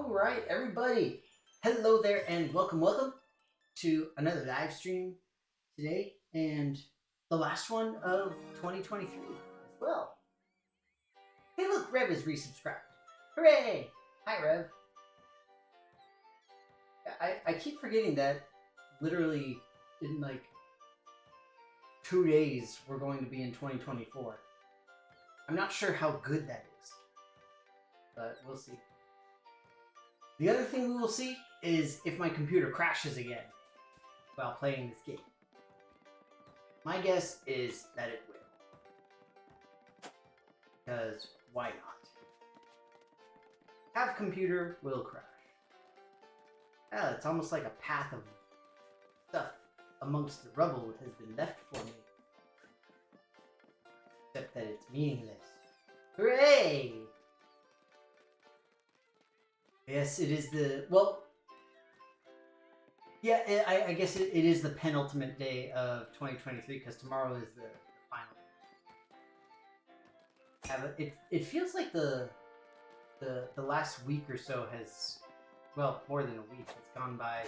All right, everybody. Hello there, and welcome to another live stream today, and the last one of 2023 as well. Hey, look, Rev is resubscribed. Hooray! Hi, Rev. I keep forgetting that literally in like 2 days we're going to be in 2024. I'm not sure how good that is, but we'll see. The other thing we will see is if my computer crashes again while playing this game. My guess is that it will. Because why not? Have computer will crash. Yeah, it's almost like a path of stuff amongst the rubble has been left for me. Except that it's meaningless. Hooray! Yes, it is the... Well... Yeah, I guess it is the penultimate day of 2023, because tomorrow is the final. It feels like the last week or so has... Well, more than a week. It's gone by...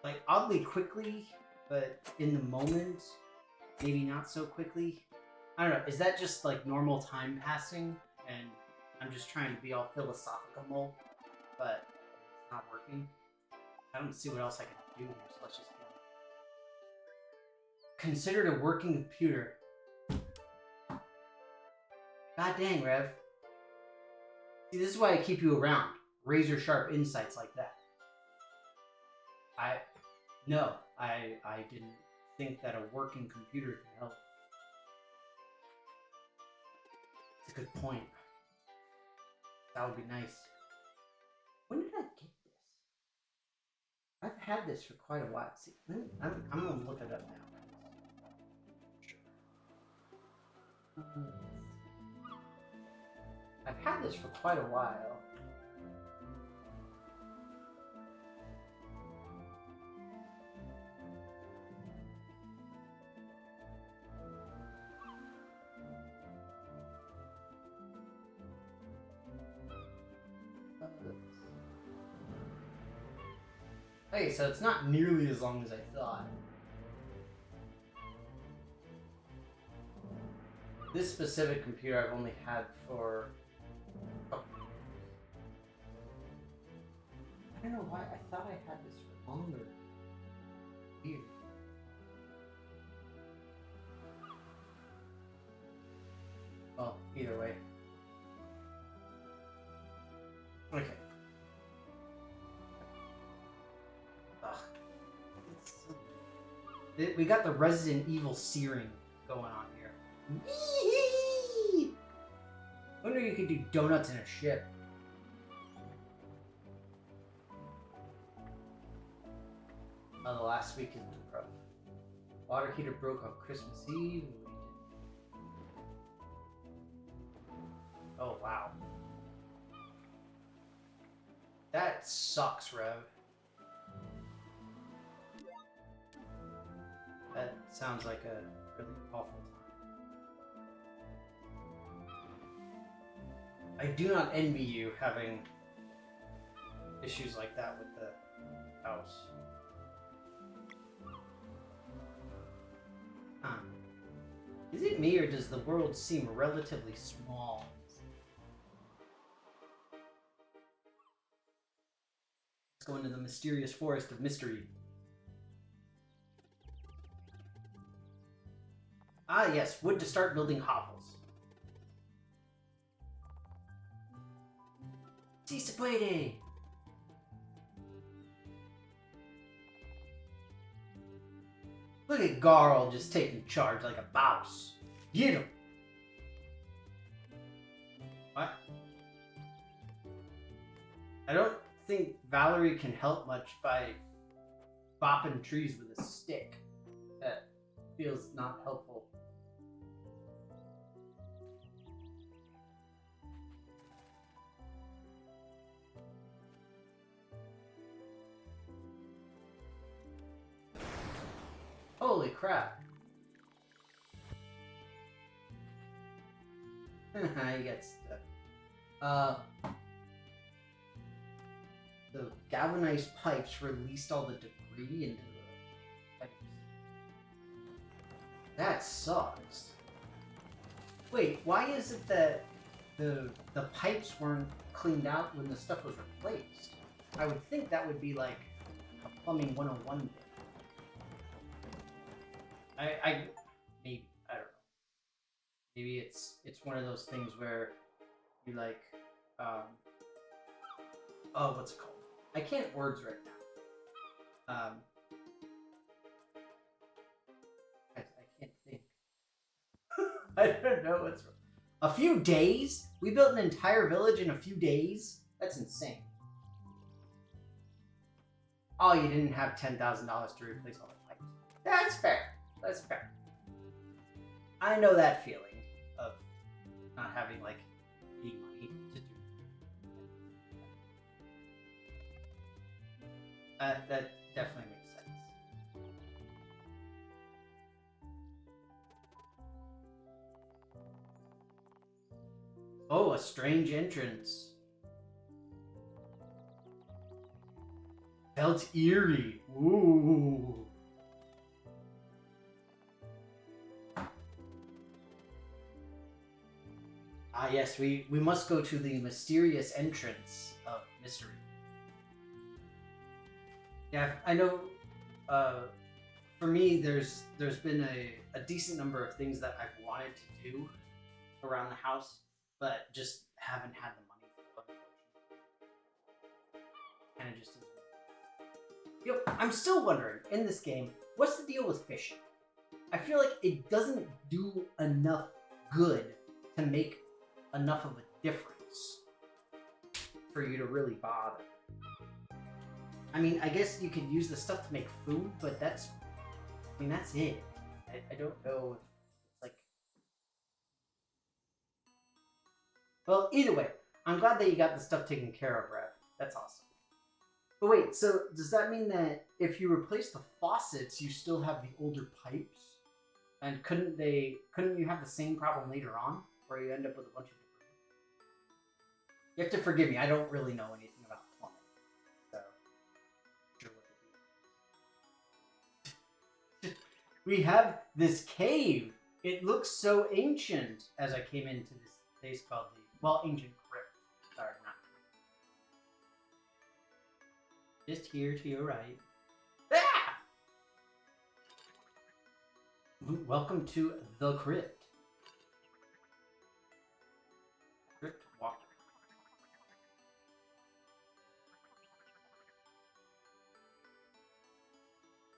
like, oddly quickly, but in the moment, maybe not so quickly. I don't know, is that just, like, normal time passing? And I'm just trying to be all philosophical, but it's not working. I don't see what else I can do here, so let's just go. Considered a working computer. God dang, Rev. See, this is why I keep you around. Razor sharp insights like that. I didn't think that a working computer could help. It's a good point. That would be nice. When did I get this? I've had this for quite a while. See, I'm going to look it up now. I've had this for quite a while. Okay, so it's not nearly as long as I thought. This specific computer I've only had for... Oh. I don't know why I thought I had this for longer. Weird. Well, either way. Okay. We got the Resident Evil searing going on here. Wee-hee! I wonder you could do donuts in a ship. Oh, the last week has been rough. Water heater broke on Christmas Eve. Oh, wow. That sucks, Rev. That sounds like a really awful time. I do not envy you having issues like that with the house. Is it me, or does the world seem relatively small? Let's go into the mysterious forest of mystery. Ah, yes, wood to start building hovels. Si se puede! Look at Garl just taking charge like a boss. Get him! What? I don't think Valerie can help much by bopping trees with a stick. That feels not helpful. Holy crap. You got stuck. the galvanized pipes released all the debris into the pipes. That sucks. Wait, why is it that the pipes weren't cleaned out when the stuff was replaced? I would think that would be like a plumbing 101 thing. I maybe, I don't know. Maybe it's one of those things where you like oh, what's it called? I can't words right now. I can't think. I don't know what's wrong. A few days? We built an entire village in a few days? That's insane. Oh, you didn't have $10,000 to replace all the pipes. That's fair. That's fair. I know that feeling of not having, like, any money to do. That definitely makes sense. Oh, a strange entrance. Felt eerie. Ooh. Ah, yes, we must go to the mysterious entrance of mystery. Yeah, I know. For me, there's been a decent number of things that I've wanted to do around the house, but just haven't had the money for it. Kind of just isn't. Yo, I'm still wondering, in this game, what's the deal with fishing? I feel like it doesn't do enough good to make enough of a difference for you to really bother. I mean, I guess you could use the stuff to make food, but that's it. I don't know if it's like... Well, either way, I'm glad that you got the stuff taken care of, Rev. That's awesome. But wait, so does that mean that if you replace the faucets, you still have the older pipes? And couldn't you have the same problem later on, where you end up with a bunch of debris? You have to forgive me, I don't really know anything about plumbing. So, sure what to do. We have this cave. It looks so ancient as I came into this place called Ancient Crypt. Sorry, not crypt. Just here to your right. Ah! Welcome to the crypt. Crypt walker.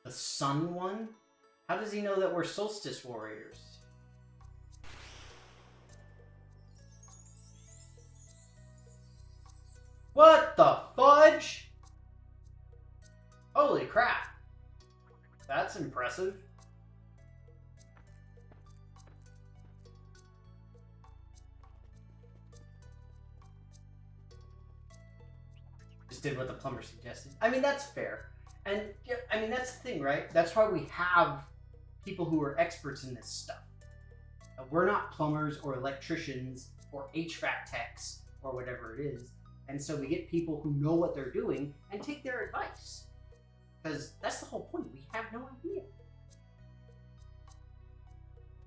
The sun one? How does he know that we're solstice warriors? What the fudge? Holy crap. That's impressive. Just did what the plumber suggested. I mean, that's fair. And, I mean, that's the thing, right? That's why we have people who are experts in this stuff. We're not plumbers or electricians or HVAC techs or whatever it is. And so we get people who know what they're doing and take their advice. Because that's the whole point. We have no idea.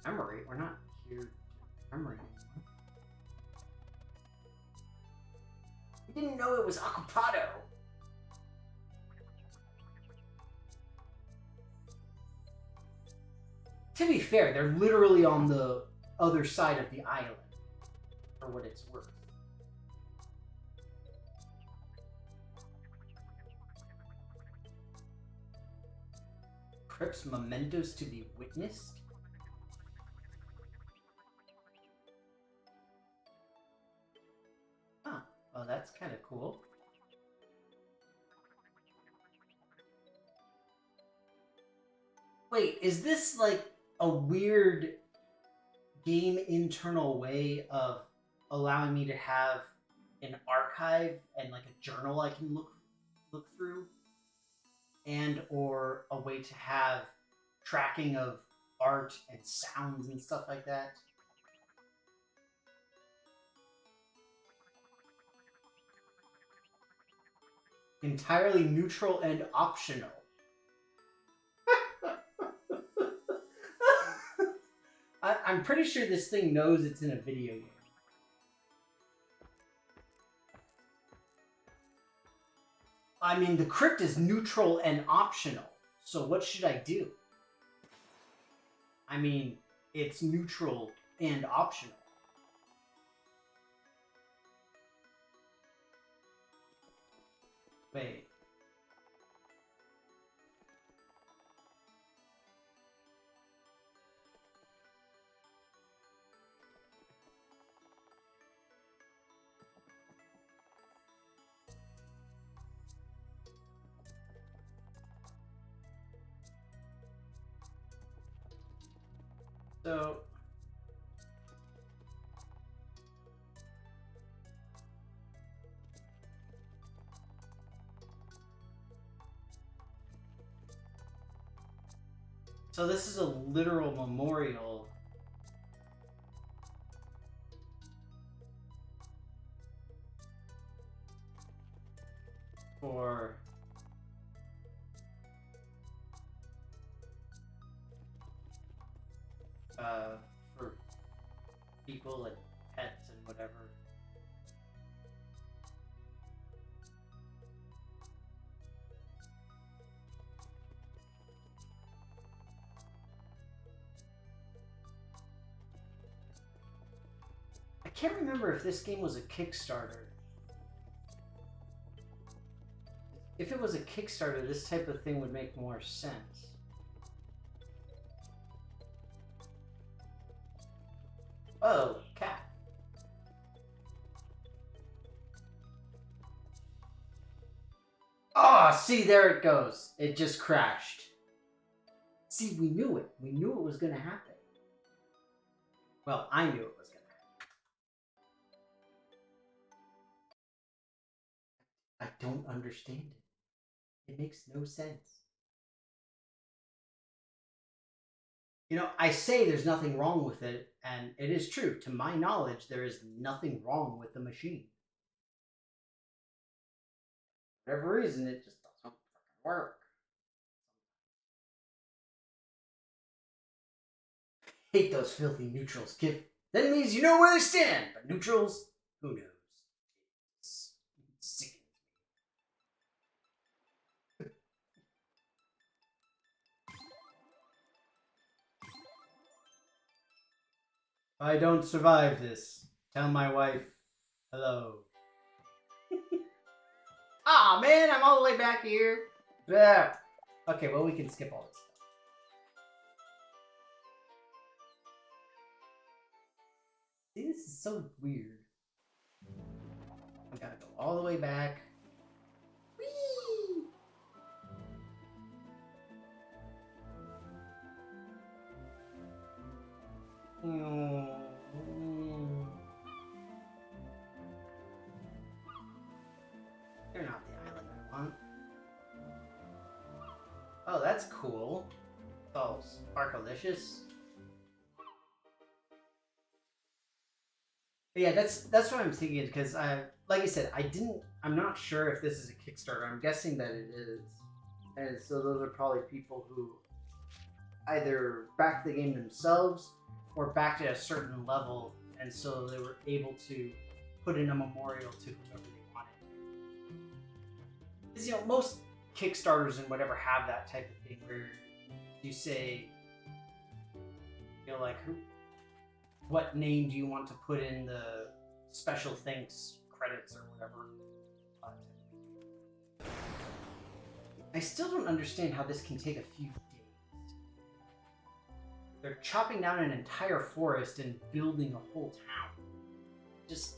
Memory? We're not here to memory anymore. We didn't know it was Occupado. To be fair, they're literally on the other side of the island, for what it's worth. Crypt's mementos to be witnessed? Huh. Well, that's kind of cool. Wait, is this like a weird game internal way of allowing me to have an archive and like a journal I can look through, and or a way to have tracking of art and sounds and stuff like that? Entirely neutral and optional. I'm pretty sure this thing knows it's in a video game. I mean, the crypt is neutral and optional. So what should I do? I mean, it's neutral and optional. Wait. So this is a literal memorial for people and pets and whatever. I can't remember if this game was a Kickstarter. If it was a Kickstarter, this type of thing would make more sense. Oh, cat. Ah, oh, see, there it goes. It just crashed. See, we knew it. We knew it was going to happen. Well, I knew it was going to happen. I don't understand it. It makes no sense. You know, I say there's nothing wrong with it, and it is true. To my knowledge, there is nothing wrong with the machine. For whatever reason, it just doesn't work. Hate those filthy neutrals, Kip. That means you know where they stand, but neutrals, who knows? It's sick. If I don't survive this, tell my wife hello. Ah, man, I'm all the way back here. Blah. Okay, well, we can skip all this stuff. See, this is so weird. I gotta go all the way back. Whee! They're not the island I want. Oh, that's cool. Oh, Sparkalicious. But yeah, that's what I'm thinking, because like I said, I'm not sure if this is a Kickstarter. I'm guessing that it is. And so those are probably people who either backed the game themselves or backed at a certain level, and so they were able to put in a memorial to whoever they wanted. Because, you know, most Kickstarters and whatever have that type of thing where you say, you know, like, what name do you want to put in the special thanks credits or whatever. I still don't understand how this can take a few days. They're chopping down an entire forest and building a whole town. Just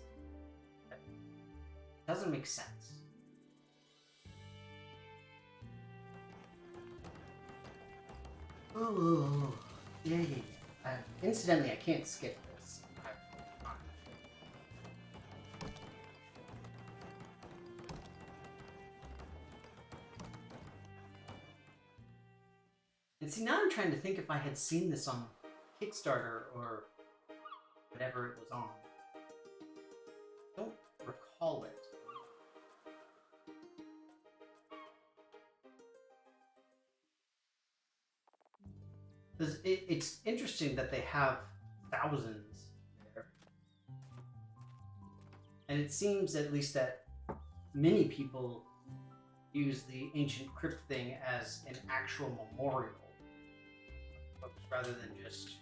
doesn't make sense. Oh, yeah. Incidentally, I can't skip this. And see, now I'm trying to think if I had seen this on Kickstarter or whatever it was on. I don't recall it. it's interesting that they have thousands there. And it seems at least that many people use the ancient crypt thing as an actual memorial, folks, rather than just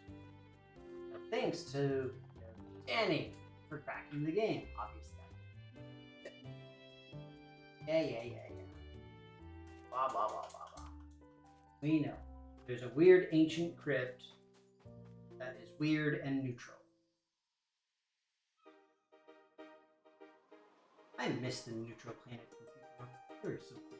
thanks to Danny for cracking the game, obviously. Yeah. Blah, blah, blah, blah, blah. We know. There's a weird ancient crypt that is weird and neutral. I miss the neutral planet computer. They were so cool.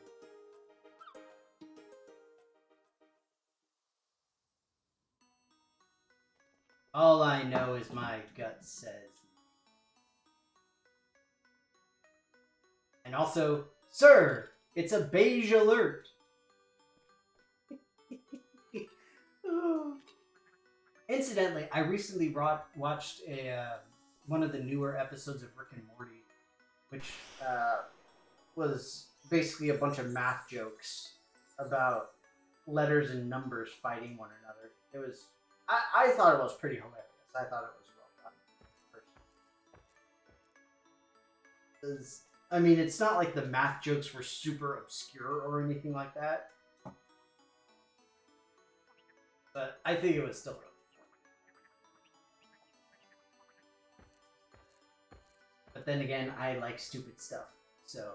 All I know is my gut says. And also, sir, it's a beige alert. Incidentally, I recently watched one of the newer episodes of Rick and Morty, which was basically a bunch of math jokes about letters and numbers fighting one another. It was, I thought it was pretty hilarious. I thought it was well done. Personally. I mean, it's not like the math jokes were super obscure or anything like that. But I think it was still really funny. But then again, I like stupid stuff, so...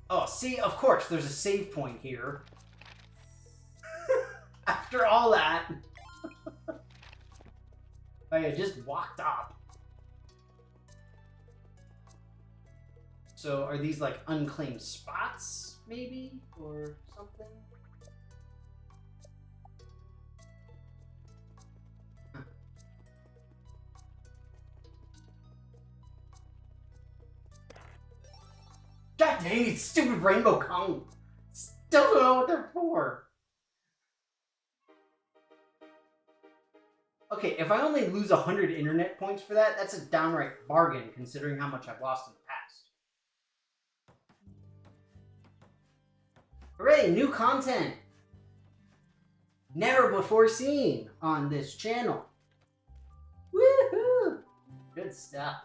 Oh, see, of course, there's a save point here. After all that... I just walked up. So are these like unclaimed spots, maybe? Or something? Huh. God dang it, stupid rainbow cone! Still don't know what they're for. Okay, if I only lose 100 internet points for that, that's a downright bargain considering how much I've lost in the past. Hooray, new content! Never before seen on this channel. Woohoo! Good stuff.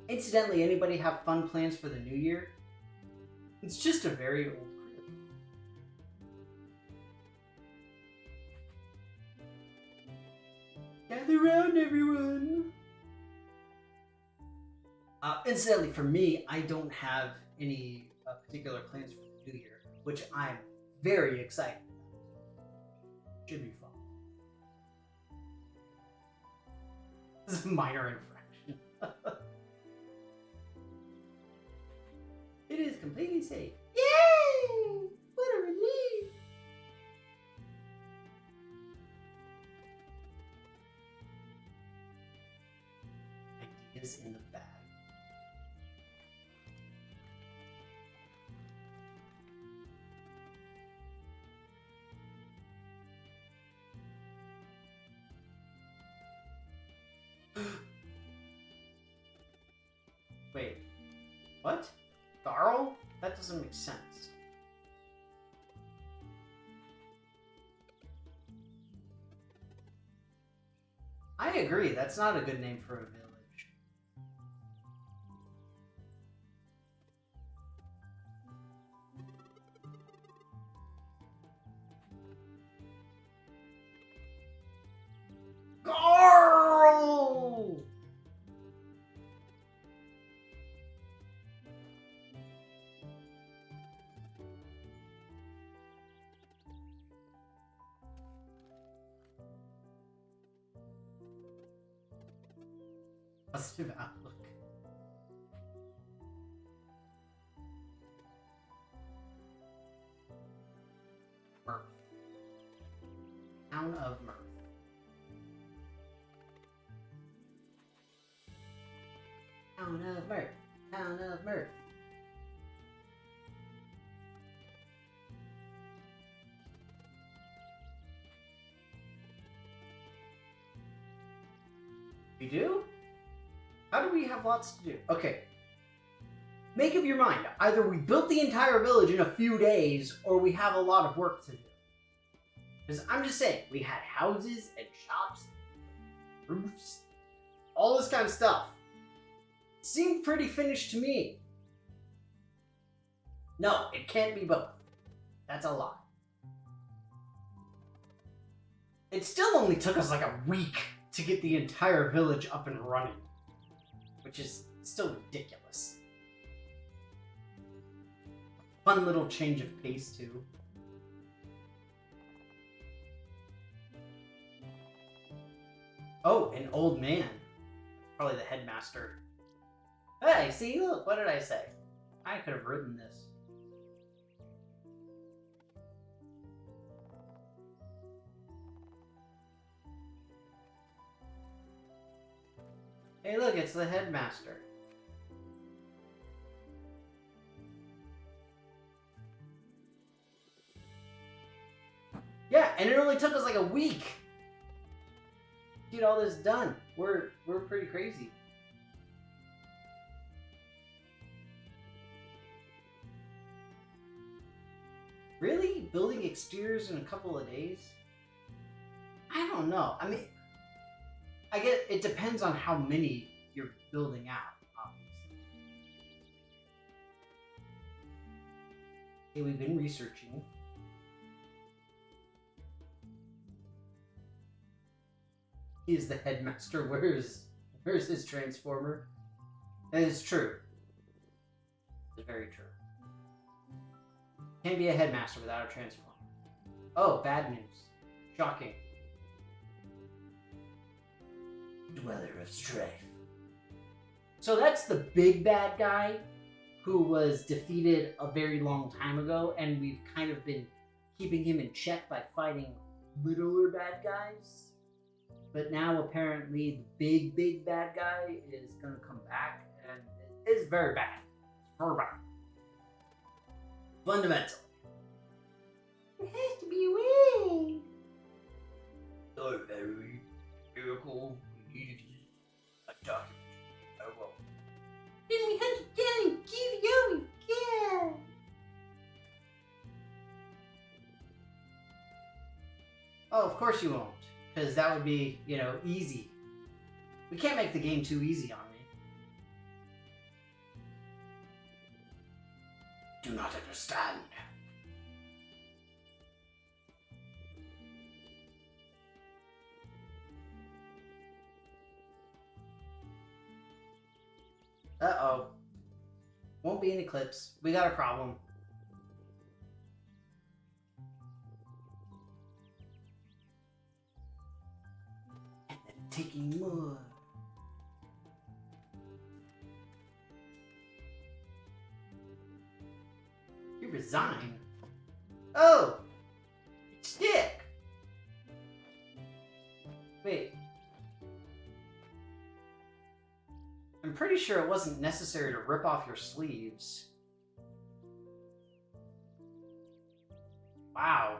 Incidentally, anybody have fun plans for the new year? It's just a very old crib. Gather round, everyone! Incidentally, for me, I don't have any particular plans for the new year, which I'm very excited about. Should be fun. This is a minor infraction. It is completely safe. Yay! What a relief! Ideas in the bag. Wait, what? Garl? That doesn't make sense. I agree, that's not a good name for a village. Garl! Positive outlook. Mirth. Town of Mirth. Town of Mirth. Town of Mirth. We do? How do we have lots to do? Okay. Make up your mind. Either we built the entire village in a few days, or we have a lot of work to do. Because I'm just saying, we had houses and shops, roofs, all this kind of stuff. Seemed pretty finished to me. No, it can't be both. That's a lie. It still only took us like a week to get the entire village up and running, which is still ridiculous. Fun little change of pace, too. Oh, an old man. Probably the headmaster. Hey, see, look, what did I say? I could have written this. Hey, look, it's the headmaster. Yeah, and it only took us like a week to get all this done. We're pretty crazy. Really? Building exteriors in a couple of days? I don't know. I mean, I get it depends on how many you're building out, obviously. Okay, we've been researching. He's the headmaster. Where's his transformer? That is true. It's very true. Can't be a headmaster without a transformer. Oh, bad news. Shocking. Dweller of Strife. So that's the big bad guy who was defeated a very long time ago, and we've kind of been keeping him in check by fighting littler bad guys. But now apparently the big bad guy is gonna come back, and it is very bad. It's very bad. Fundamentally. It has to be away. So very miracle. We needed a document. Oh well. Then we hunt it down and give it over again. Oh, of course you won't. Because that would be, easy. We can't make the game too easy on me. Do not understand. Uh-oh. Won't be an eclipse. We got a problem. And then taking more. You resign? Oh! Stick! Wait. I'm pretty sure it wasn't necessary to rip off your sleeves. Wow.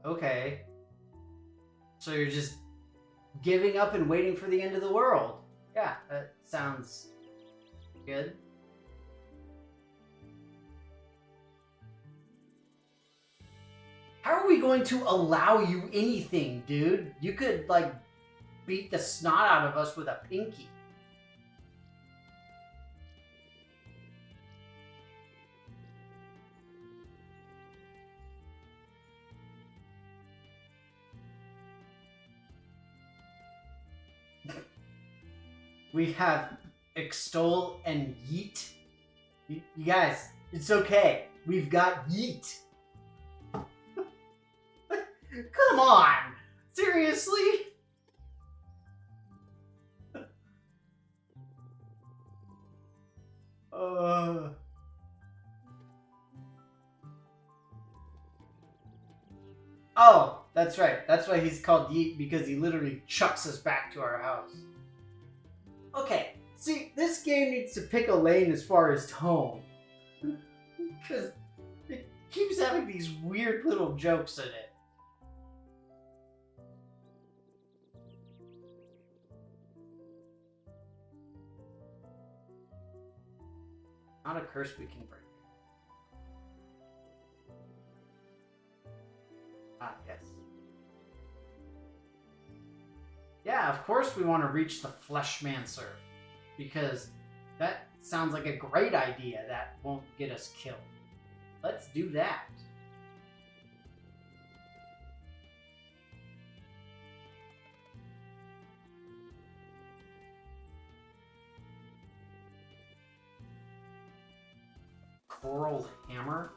Okay. So you're just giving up and waiting for the end of the world. Yeah, that sounds good. How are we going to allow you anything, dude? You could, beat the snot out of us with a pinky. We have extol and yeet. You guys, it's okay. We've got yeet. Come on! Seriously? Oh, that's right. That's why he's called Yeet, because he literally chucks us back to our house. Okay, see, this game needs to pick a lane as far as tone. Because it keeps having these weird little jokes in it. Not a curse we can break. Ah, yes. Yeah, of course we want to reach the Fleshmancer. Because that sounds like a great idea that won't get us killed. Let's do that. Coral hammer?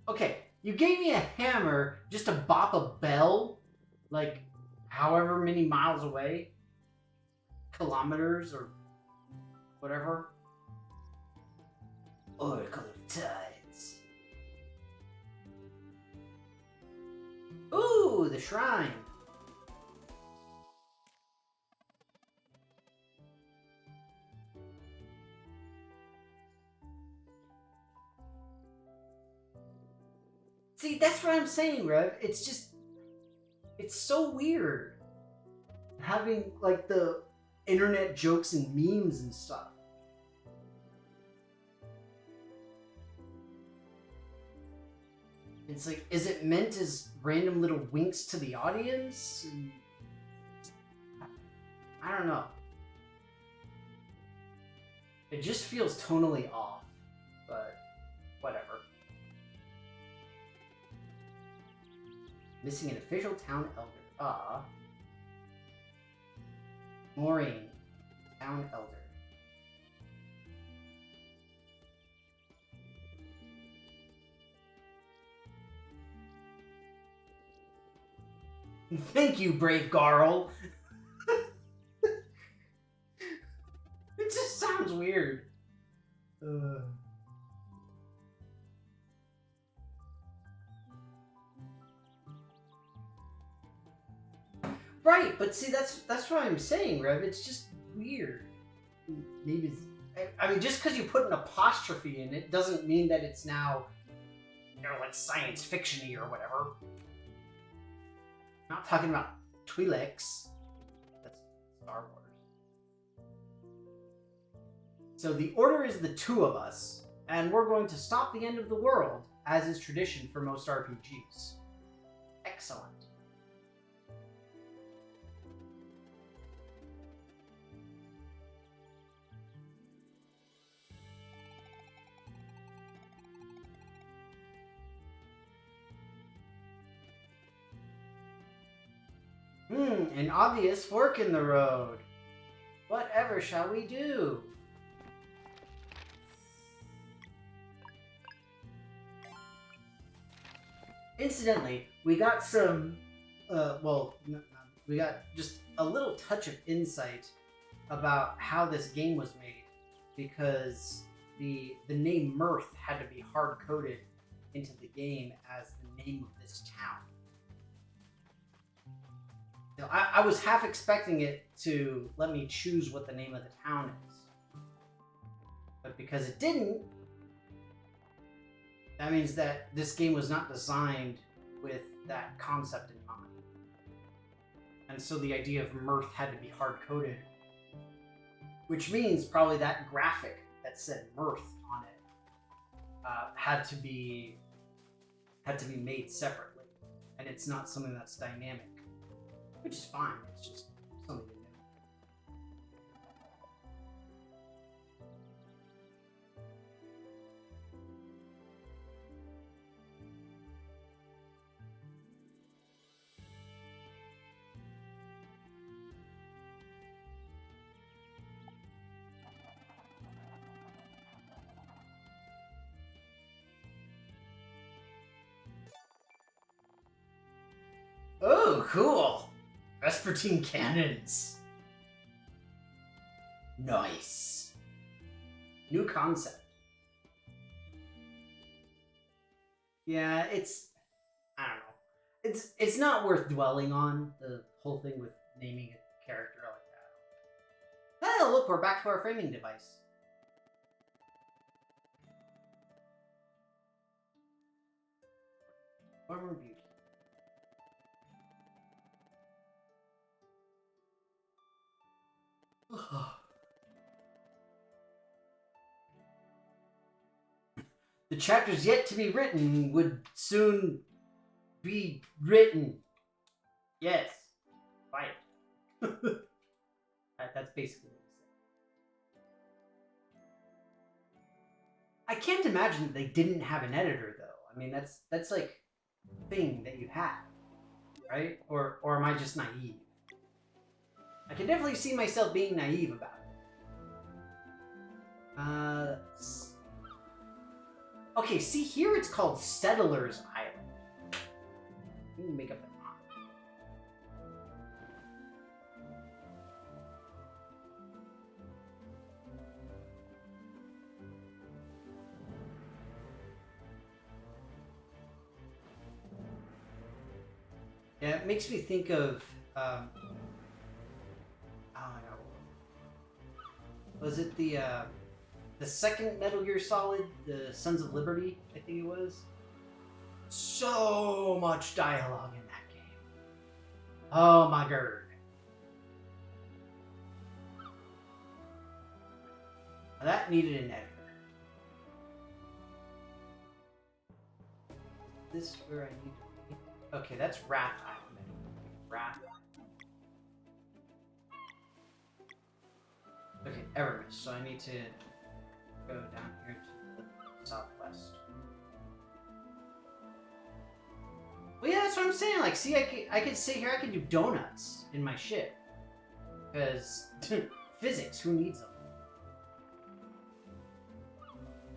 Okay, you gave me a hammer just to bop a bell, like however many miles away, kilometers or whatever. Oracle of Tides. Ooh, the shrine. See, that's what I'm saying, Rev. It's just, it's so weird having like the internet jokes and memes and stuff. It's like, is it meant as random little winks to the audience? I don't know. It just feels tonally off, but whatever. Missing an official town elder. Maureen, town elder. Thank you, brave Garl. It just sounds weird. Right, but see, that's what I'm saying, Rev. It's just weird. Maybe I mean, just because you put an apostrophe in it doesn't mean that it's now, you know, like science fiction-y or whatever. I'm not talking about Twi'leks. That's Star Wars. So the order is the two of us, and we're going to stop the end of the world, as is tradition for most RPGs. Excellent. An obvious fork in the road. Whatever shall we do? Incidentally, we got some, we got just a little touch of insight about how this game was made, because the name Mirth had to be hard-coded into the game as the name of this town. Now, I was half expecting it to let me choose what the name of the town is. But because it didn't, that means that this game was not designed with that concept in mind. And so the idea of Mirth had to be hard-coded. Which means probably that graphic that said Mirth on it had to be made separately. And it's not something that's dynamic. Which is fine, it's just something to know. Oh, cool! Vespertine cannons. Nice. New concept. Yeah, I don't know. It's not worth dwelling on, the whole thing with naming a character like that. Oh, look, we're back to our framing device. Farmer Beauty. The chapters yet to be written would soon be written. Yes. Quiet. That's basically what he said. I can't imagine that they didn't have an editor, though. I mean, that's like a thing that you have, right? Or am I just naive? I can definitely see myself being naive about it. Okay, see here it's called Settlers Island. Let me make up the name. Yeah, it makes me think of oh my god. Was it the second Metal Gear Solid, the Sons of Liberty, I think it was? So much dialogue in that game. Oh my god. That needed an editor. This is where I need to be. Okay, that's Wrath Island. Wrath Island. Okay, Evermist. So I need to go down here to the southwest. Well, yeah, that's what I'm saying. Like, see, I could sit here, I could do donuts in my ship. Because physics, who needs them?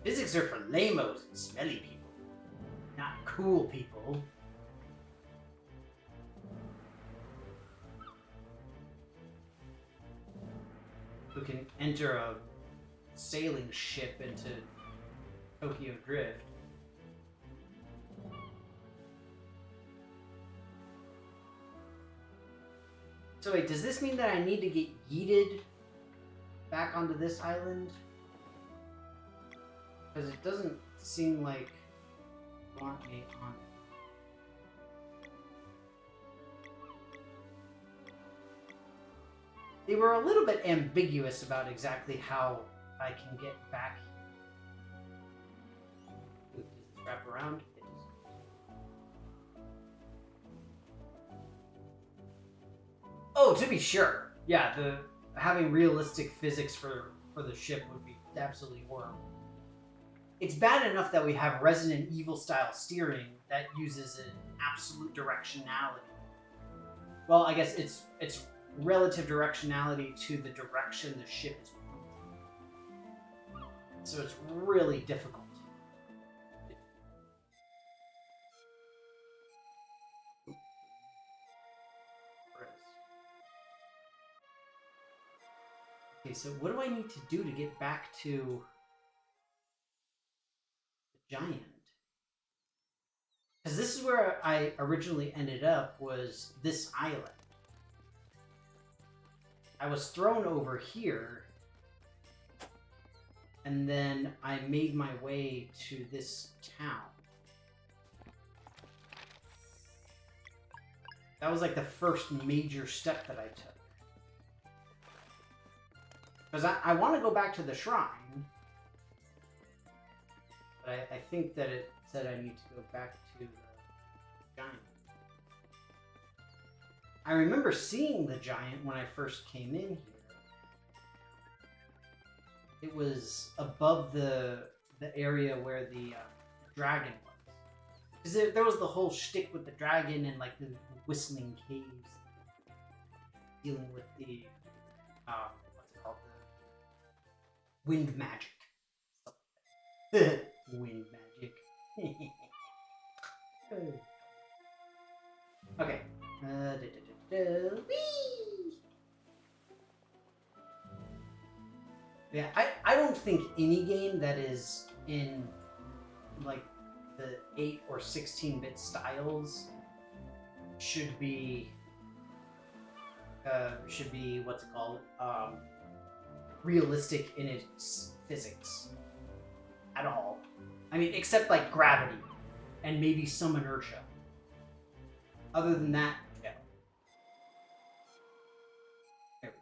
Physics are for lamos and smelly people, not cool people. Who can enter a sailing ship into Tokyo Drift. So wait, does this mean that I need to get yeeted back onto this island? Because it doesn't seem like you want me on it. They were a little bit ambiguous about exactly how I can get back here. Does this wrap around? It does. Oh, to be sure. Yeah, having realistic physics for the ship would be absolutely horrible. It's bad enough that we have Resident Evil style steering that uses an absolute directionality. Well, I guess it's relative directionality to the direction the ship is moving. So it's really difficult. Okay, so what do I need to do to get back to the giant? Because this is where I originally ended up, was this island. I was thrown over here, and then I made my way to this town. That was like the first major step that I took. Because I want to go back to the shrine, but I think that it said I need to go back to the giant. I remember seeing the giant when I first came in here. It was above the area where the dragon was. Because there was the whole shtick with the dragon and like the whistling caves. Dealing with the, what's it called? The wind magic. Wind magic. Okay. Whee! Yeah, I don't think any game that is in like the 8 or 16-bit styles should be what's it called? Realistic in its physics at all. I mean, except like gravity and maybe some inertia. Other than that, no. There we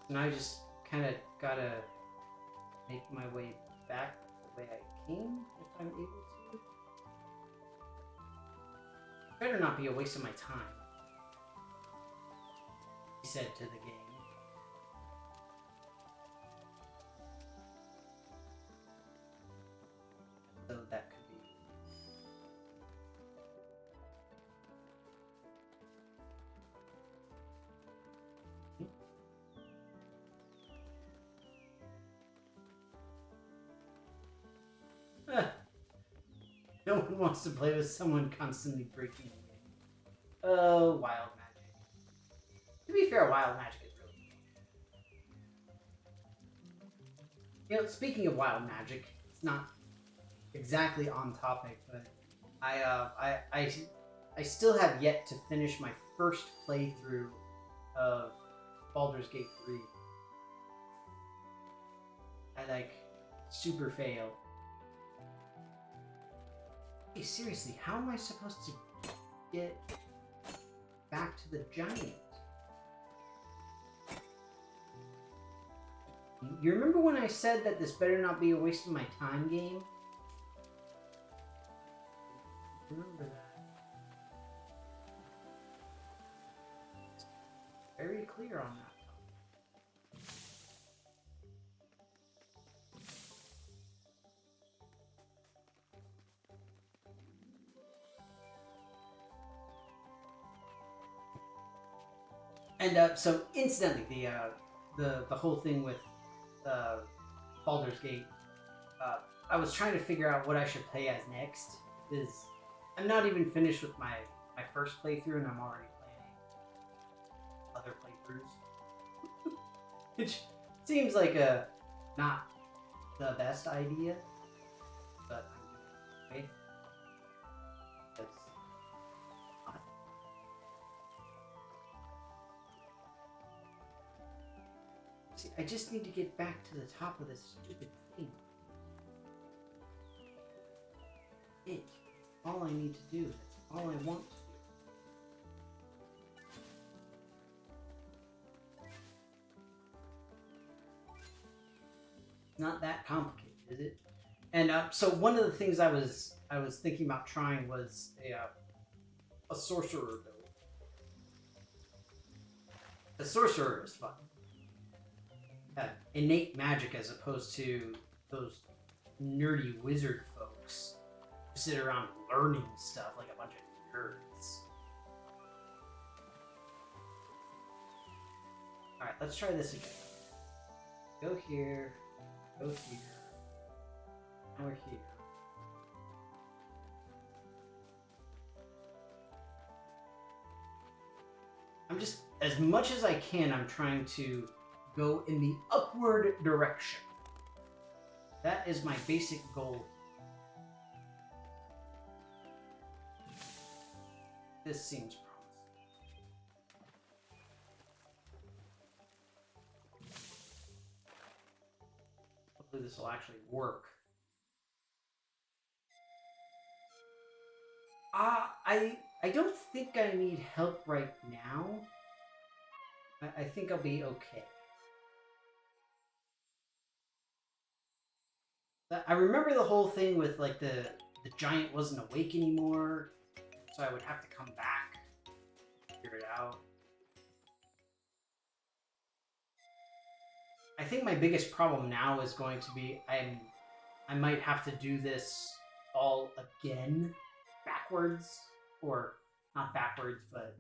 go. Now I just kind of gotta make my way back the way I came, if I'm able to. Better not be a waste of my time, he said to the game. So that could be. No one wants to play with someone constantly breaking the game. Oh, Wild Magic. To be fair, Wild Magic is really cool. You know, speaking of Wild Magic, it's not exactly on topic, but I still have yet to finish my first playthrough of Baldur's Gate 3. I like super failed. Hey, seriously, how am I supposed to get back to the giant? You remember when I said that this better not be a waste of my time game? Remember that. It's very clear on that. And so, incidentally, the whole thing with Baldur's Gate, I was trying to figure out what I should play as next. Is I'm not even finished with my first playthrough, and I'm already planning other playthroughs, which seems like not the best idea, but I'm okay. See, I just need to get back to the top of this stupid thing. All I need to do. That's all I want to do. Not that complicated, is it? And so one of the things I was thinking about trying was a sorcerer build. A sorcerer is fun. Innate magic as opposed to those nerdy wizard folks who sit around learning stuff like a bunch of nerds. Alright, let's try this again. Go here, go here, now we're here. I'm just, as much as I can, I'm trying to go in the upward direction. That is my basic goal. This seems promising. Hopefully this will actually work. I don't think I need help right now. I think I'll be okay. I remember the whole thing with like the giant wasn't awake anymore, so I would have to come back, figure it out. I think my biggest problem now is going to be I might have to do this all again, backwards, or not backwards, but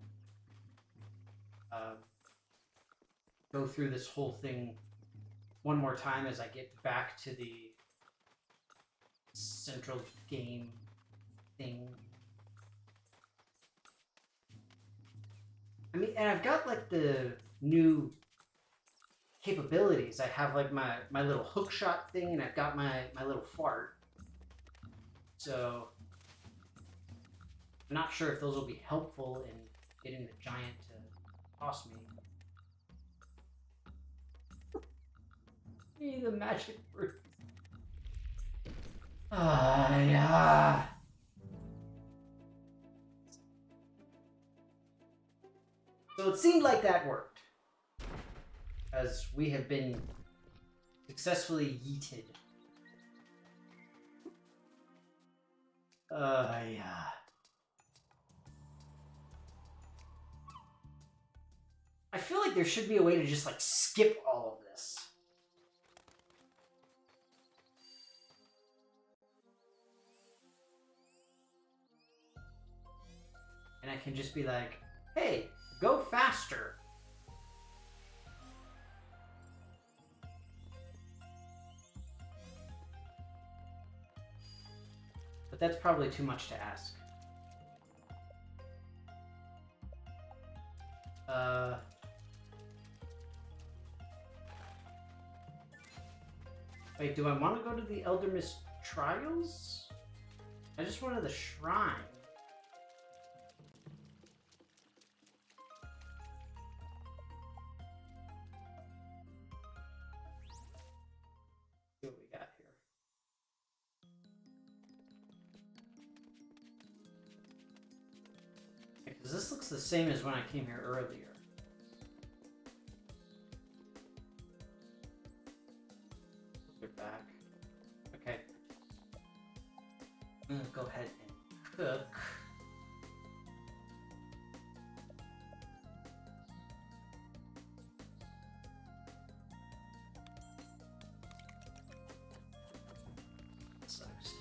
go through this whole thing one more time as I get back to the central game thing. I mean, and I've got like the new capabilities. I have like my little hook shot thing, and I've got my little fart. So I'm not sure if those will be helpful in getting the giant to toss me. The magic fruit. Yeah. So it seemed like that worked, as we have been successfully yeeted. Yeah. I feel like there should be a way to just, like, skip all of this. And I can just be like, hey, go faster. But that's probably too much to ask. Wait, do I want to go to the Elder Mist Trials? I just wanted the shrine. See what we got here. Because this looks the same as when I came here earlier. They're back. Okay. I'm gonna go ahead and cook. Sucks.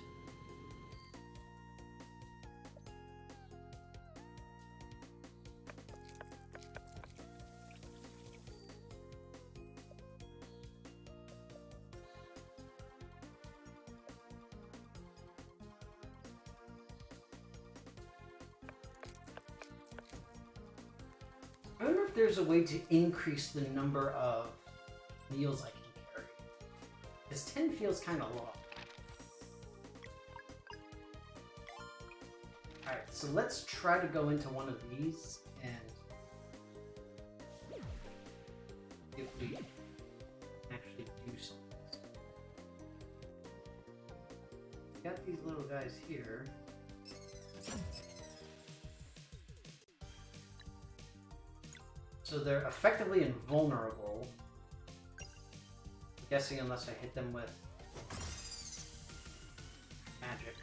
I wonder if there's a way to increase the number of meals I can carry. Because 10 feels kind of low. Alright, so let's try to go into one of these and if we can actually do something. Got these little guys here. So they're effectively invulnerable. I'm guessing unless I hit them with magic.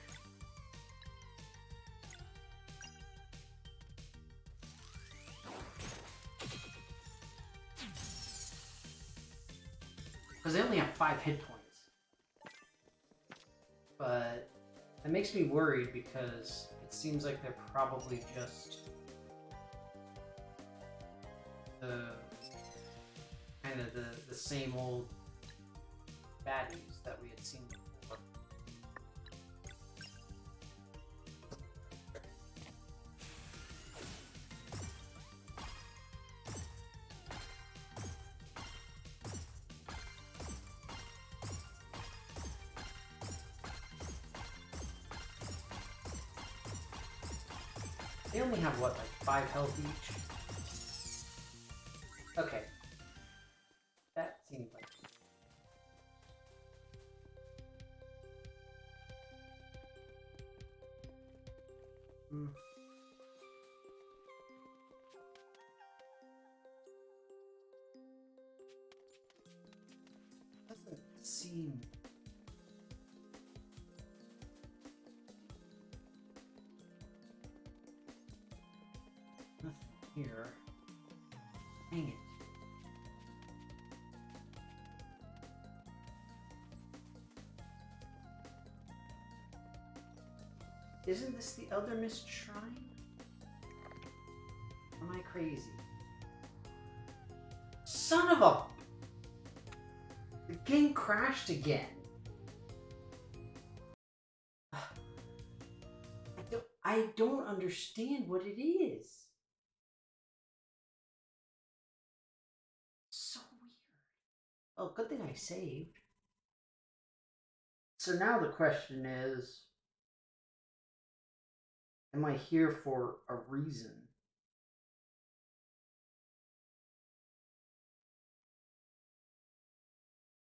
Because they only have 5 hit points. But that makes me worried because it seems like they're probably just kind of the same old baddies that we had seen before. They only have what, like 5 health each? Okay. That seems like... Doesn't seem... Nothing here. Dang it. Isn't this the Elder Mist Shrine? Am I crazy? Son of a... The game crashed again. I don't understand what it is. So weird. Oh, good thing I saved. So now the question is, am I here for a reason?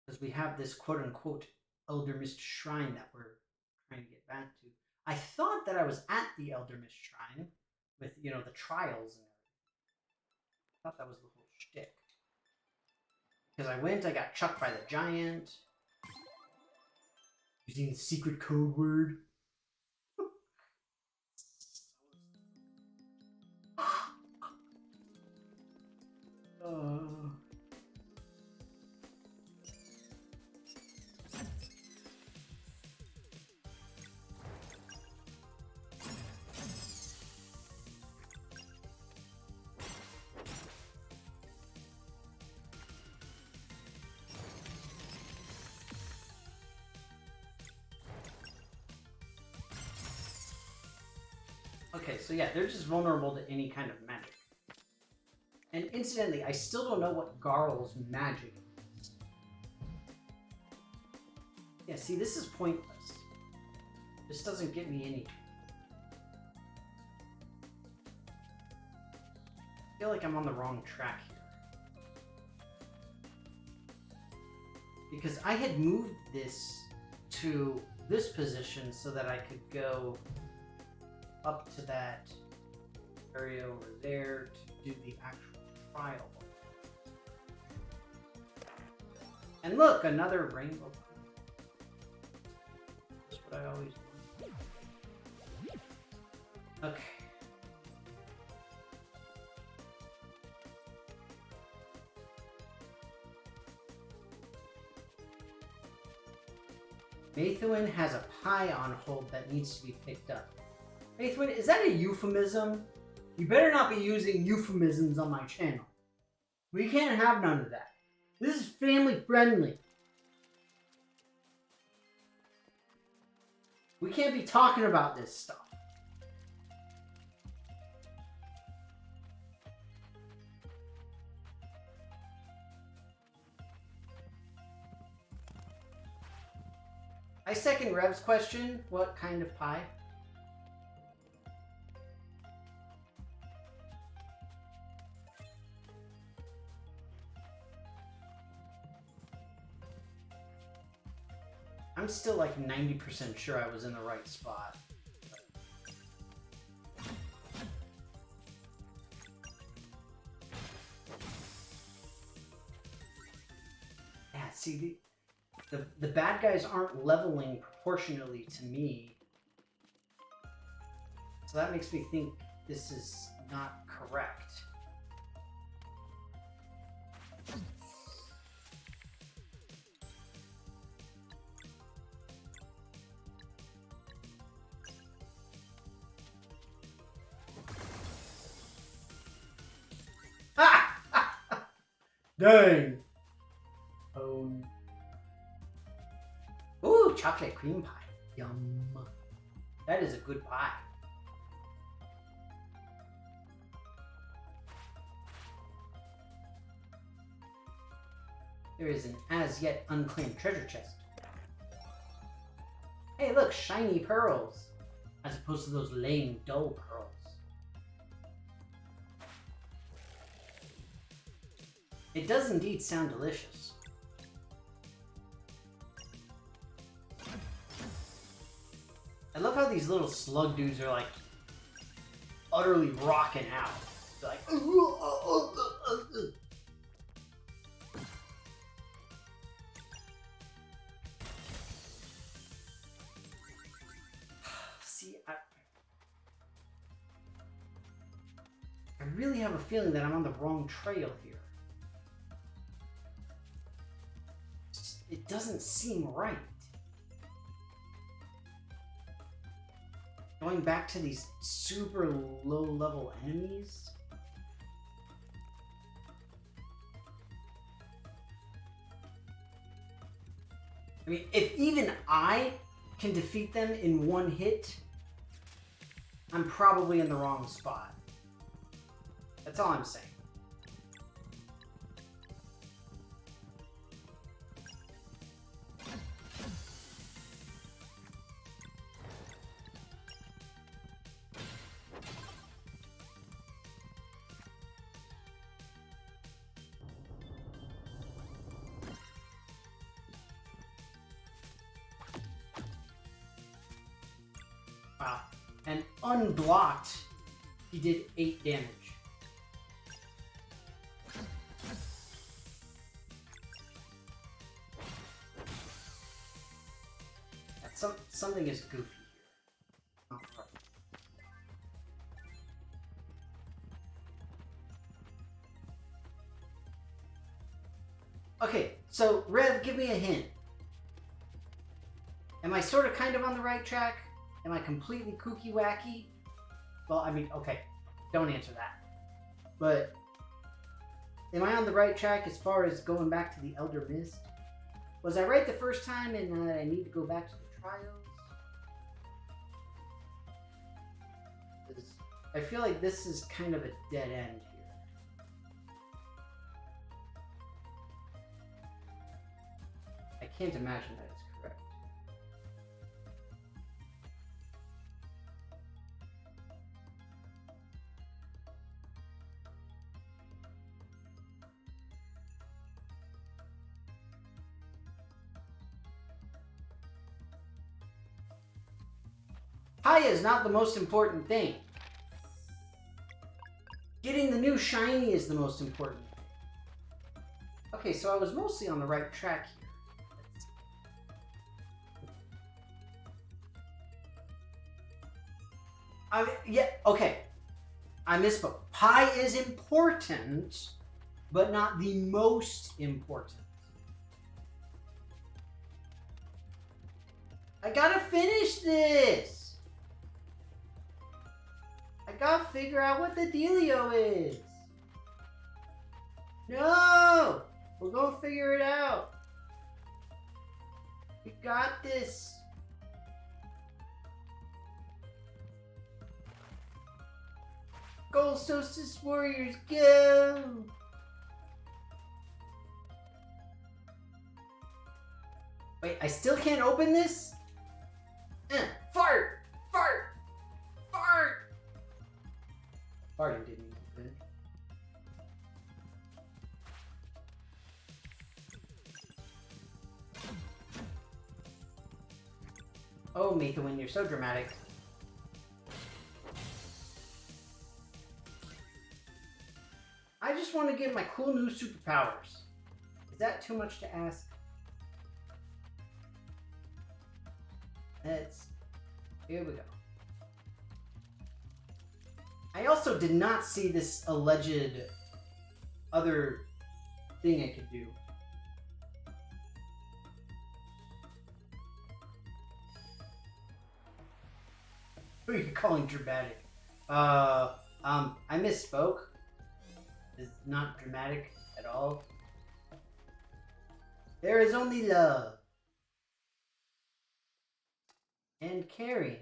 Because we have this quote-unquote Elder Mist Shrine that we're trying to get back to. I thought that I was at the Elder Mist Shrine with, you know, the trials and everything. thought that was the whole shtick. Because I got chucked by the giant. Using the secret code word. Okay, so yeah, they're just vulnerable to any kind of magic. And incidentally, I still don't know what Garl's magic is. Yeah, see, this is pointless. This doesn't get me anything. I feel like I'm on the wrong track here. Because I had moved this to this position so that I could go up to that area over there to do the actual trial. And look, another rainbow. That's what I always want. Okay. Maethwin has a pie on hold that needs to be picked up. Maethwin, is that a euphemism? You better not be using euphemisms on my channel. We can't have none of that. This is family friendly. We can't be talking about this stuff. I second Rev's question. What kind of pie? I'm still like 90% sure I was in the right spot. Yeah, see, the bad guys aren't leveling proportionally to me. So that makes me think this is not correct. Dang. Ooh, chocolate cream pie. Yum. That is a good pie. There is an as yet unclaimed treasure chest. Hey, look, shiny pearls. As opposed to those lame, dull pearls. It does indeed sound delicious. I love how these little slug dudes are like utterly rocking out. They're like, See, I really have a feeling that I'm on the wrong trail here. It doesn't seem right. Going back to these super low-level enemies? I mean, if even I can defeat them in one hit, I'm probably in the wrong spot. That's all I'm saying. Wow. And unblocked, he did 8 damage. Something is goofy here. Oh, right. Okay, so Rev, give me a hint. Am I sort of kind of on the right track? Am I completely kooky wacky? Well, I mean, okay, don't answer that. But am I on the right track as far as going back to the Elder Mist? Was I right the first time and I need to go back to the trials? 'Cause I feel like this is kind of a dead end here. I can't imagine that it's correct. Haya is not the most important thing. Getting the new shiny is the most important thing. Okay, so I was mostly on the right track here. Yeah, okay. I misspoke. Pi is important, but not the most important. I gotta finish this. I gotta figure out what the dealio is. No! We're gonna figure it out. We got this. Go, Solstice Warriors, go! Wait, I still can't open this? Fart! Fart! Fart! Farting didn't even open it. Oh, Methawin, you're so dramatic. I just want to get my cool new superpowers. Is that too much to ask? Here we go. I also did not see this alleged other thing I could do. Who are you calling dramatic? I misspoke. It's not dramatic at all. There is only love. And caring.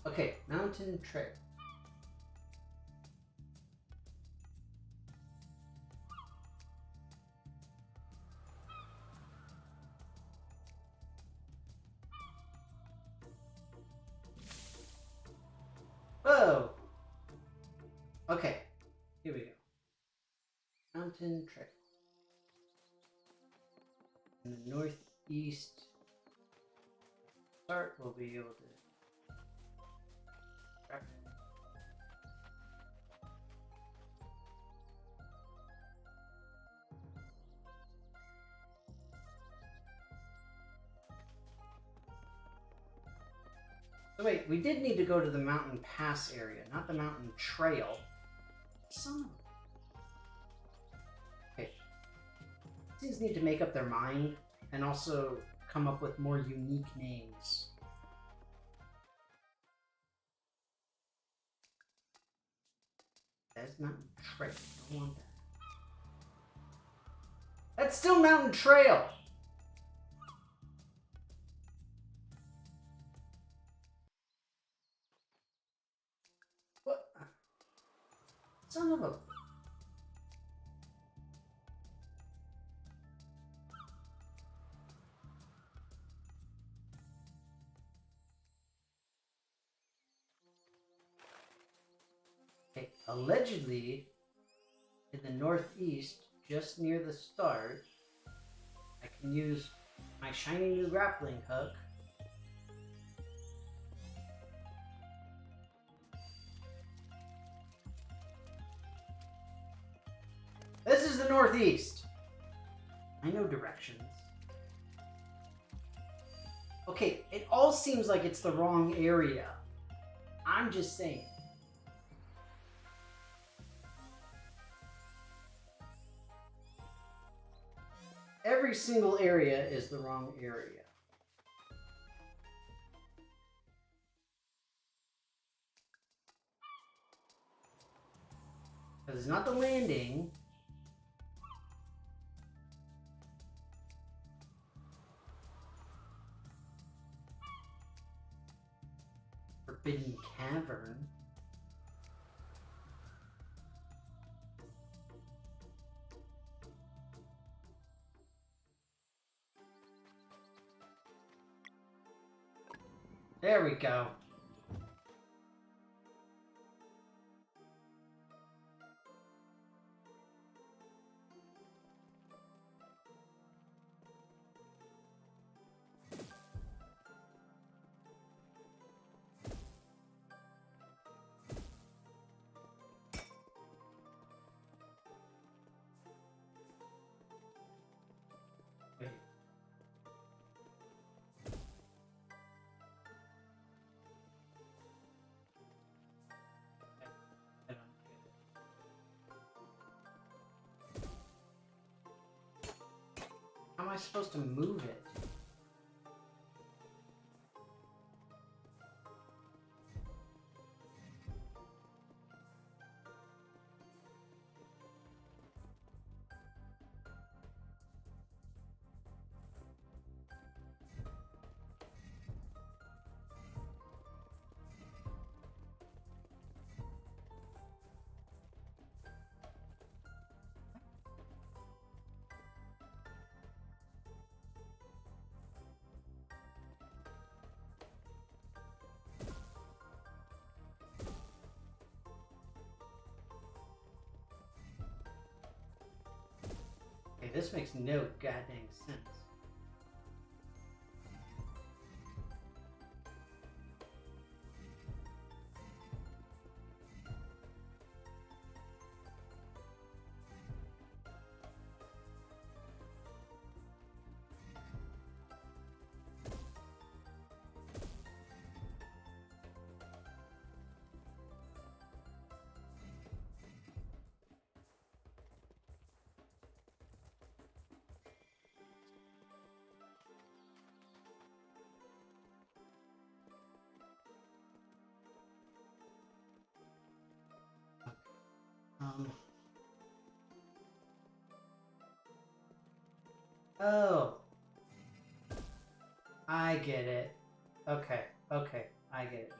Okay, mountain trail. Whoa! Okay, here we go. Mountain trail. In the northeast start, we'll be able to track it. So wait, we did need to go to the mountain pass area, not the mountain trail. Son of okay. These need to make up their mind and also come up with more unique names. That's mountain trail. I don't want that. That's still mountain trail. What? Son of a... Okay, allegedly, in the northeast, just near the start, I can use my shiny new grappling hook. This is the northeast. I know directions. Okay, it all seems like it's the wrong area. I'm just saying. Every single area is the wrong area. Because it's not the landing. Forbidden Cavern. There we go. Wait. I don't get it. How am I supposed to move it? Okay, this makes no goddamn sense. Oh. I get it. Okay, okay, I get it now.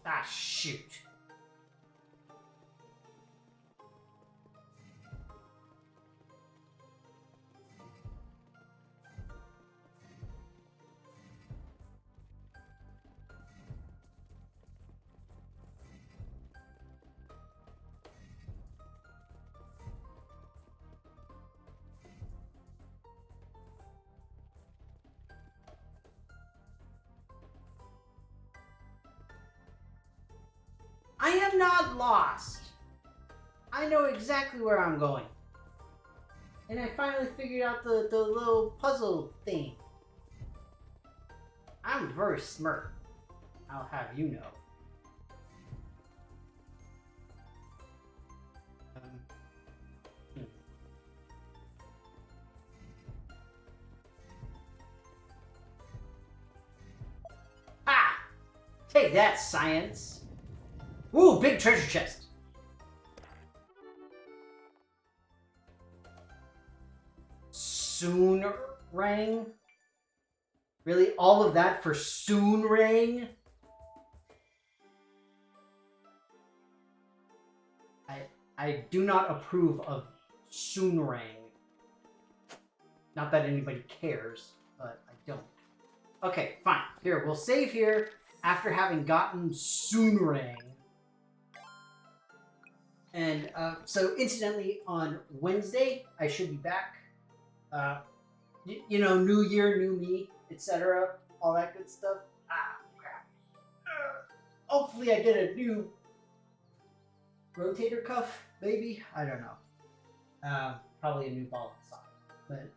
Ah, shoot. I am not lost. I know exactly where I'm going. And I finally figured out the little puzzle thing. I'm very smart. I'll have you know. Hmm. Ah! Take that, science. Ooh, big treasure chest. Soonrang? Really? All of that for Soonrang? I do not approve of Soonrang. Not that anybody cares, but I don't. Okay, fine. Here, we'll save here after having gotten Soonrang. And so, incidentally, on Wednesday, I should be back. Uh, new year, new me, etc. All that good stuff. Ah, crap. Hopefully, I get a new rotator cuff, maybe. I don't know. Probably a new ball and socket.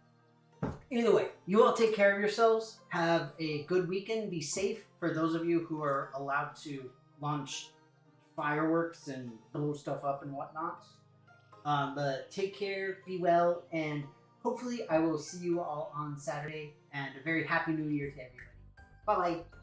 But either way, you all take care of yourselves. Have a good weekend. Be safe for those of you who are allowed to launch fireworks and blow stuff up and whatnot. But take care, be well, and hopefully I will see you all on Saturday. And a very happy new year to everybody. Bye bye.